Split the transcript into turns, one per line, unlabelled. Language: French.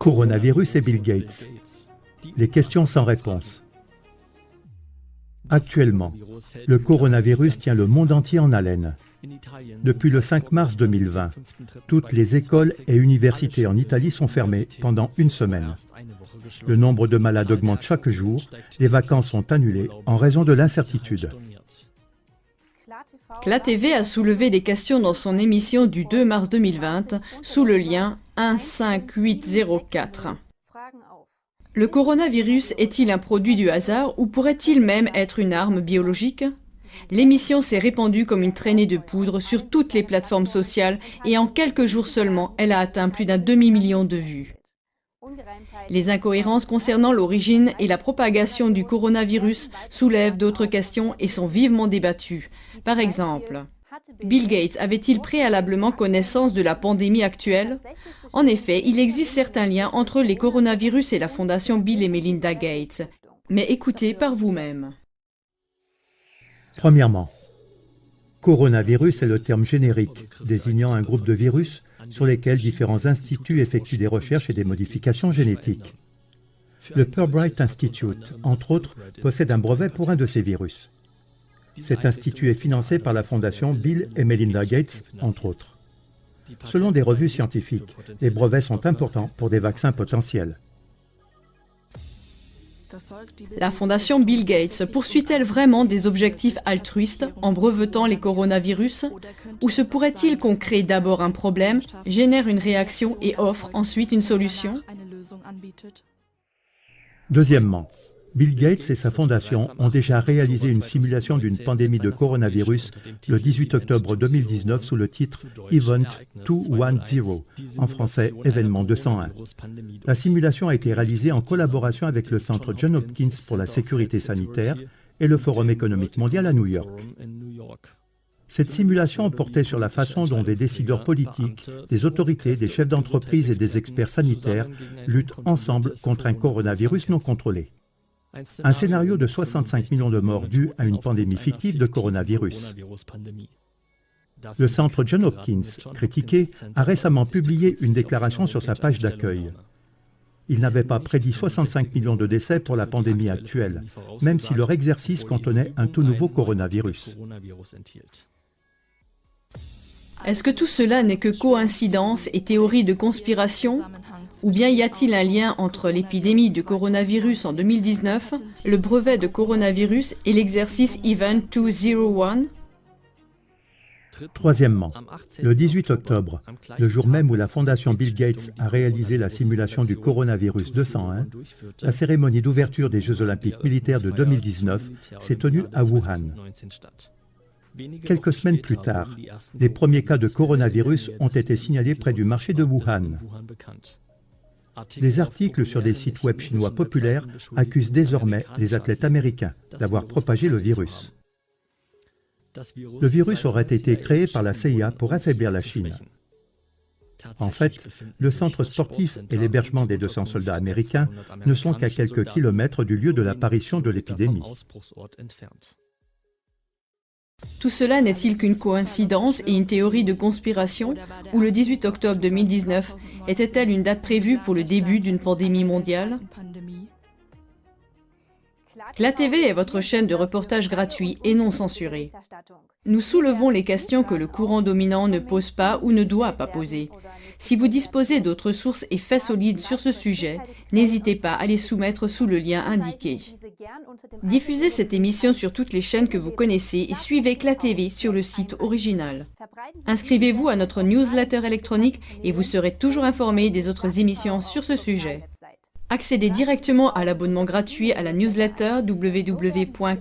Coronavirus et Bill Gates. Les questions sans réponse. Actuellement, le coronavirus tient le monde entier en haleine. Depuis le 5 mars 2020, toutes les écoles et universités en Italie sont fermées pendant une semaine. Le nombre de malades augmente chaque jour, les vacances sont annulées en raison de l'incertitude.
CLA-TV a soulevé des questions dans son émission du 2 mars 2020 sous le lien 15804. Le coronavirus est-il un produit du hasard ou pourrait-il même être une arme biologique? L'émission s'est répandue comme une traînée de poudre sur toutes les plateformes sociales et en quelques jours seulement, elle a atteint plus d'un demi-million de vues. Les incohérences concernant l'origine et la propagation du coronavirus soulèvent d'autres questions et sont vivement débattues. Par exemple, Bill Gates avait-il préalablement connaissance de la pandémie actuelle? En effet, il existe certains liens entre les coronavirus et la fondation Bill et Melinda Gates. Mais écoutez par vous-même.
Premièrement, coronavirus est le terme générique désignant un groupe de virus sur lesquels différents instituts effectuent des recherches et des modifications génétiques. Le Purbright Institute, entre autres, possède un brevet pour un de ces virus. Cet institut est financé par la fondation Bill et Melinda Gates, entre autres. Selon des revues scientifiques, les brevets sont importants pour des vaccins potentiels.
La fondation Bill Gates poursuit-elle vraiment des objectifs altruistes en brevetant les coronavirus? Ou se pourrait-il qu'on crée d'abord un problème, génère une réaction et offre ensuite une solution?
Deuxièmement, Bill Gates et sa fondation ont déjà réalisé une simulation d'une pandémie de coronavirus le 18 octobre 2019 sous le titre Event 210, en français Événement 201. La simulation a été réalisée en collaboration avec le Centre Johns Hopkins pour la sécurité sanitaire et le Forum économique mondial à New York. Cette simulation portait sur la façon dont des décideurs politiques, des autorités, des chefs d'entreprise et des experts sanitaires luttent ensemble contre un coronavirus non contrôlé. Un scénario de 65 millions de morts dû à une pandémie fictive de coronavirus. Le centre Johns Hopkins, critiqué, a récemment publié une déclaration sur sa page d'accueil. Il n'avait pas prédit 65 millions de décès pour la pandémie actuelle, même si leur exercice contenait un tout nouveau coronavirus.
Est-ce que tout cela n'est que coïncidence et théorie de conspiration? Ou bien y a-t-il un lien entre l'épidémie de coronavirus en 2019, le brevet de coronavirus et l'exercice Event 201?
Troisièmement, le 18 octobre, le jour même où la fondation Bill Gates a réalisé la simulation du coronavirus 201, la cérémonie d'ouverture des Jeux olympiques militaires de 2019 s'est tenue à Wuhan. Quelques semaines plus tard, les premiers cas de coronavirus ont été signalés près du marché de Wuhan. Les articles sur des sites web chinois populaires accusent désormais les athlètes américains d'avoir propagé le virus. Le virus aurait été créé par la CIA pour affaiblir la Chine. En fait, le centre sportif et l'hébergement des 200 soldats américains ne sont qu'à quelques kilomètres du lieu de l'apparition de l'épidémie.
Tout cela n'est-il qu'une coïncidence et une théorie de conspiration? Ou le 18 octobre 2019 était-elle une date prévue pour le début d'une pandémie mondiale? CLA-TV est votre chaîne de reportage gratuit et non censurée. Nous soulevons les questions que le courant dominant ne pose pas ou ne doit pas poser. Si vous disposez d'autres sources et faits solides sur ce sujet, n'hésitez pas à les soumettre sous le lien indiqué. Diffusez cette émission sur toutes les chaînes que vous connaissez et suivez CLA-TV sur le site original. Inscrivez-vous à notre newsletter électronique et vous serez toujours informé des autres émissions sur ce sujet. Accédez directement à l'abonnement gratuit à la newsletter www.cla.tv/abo.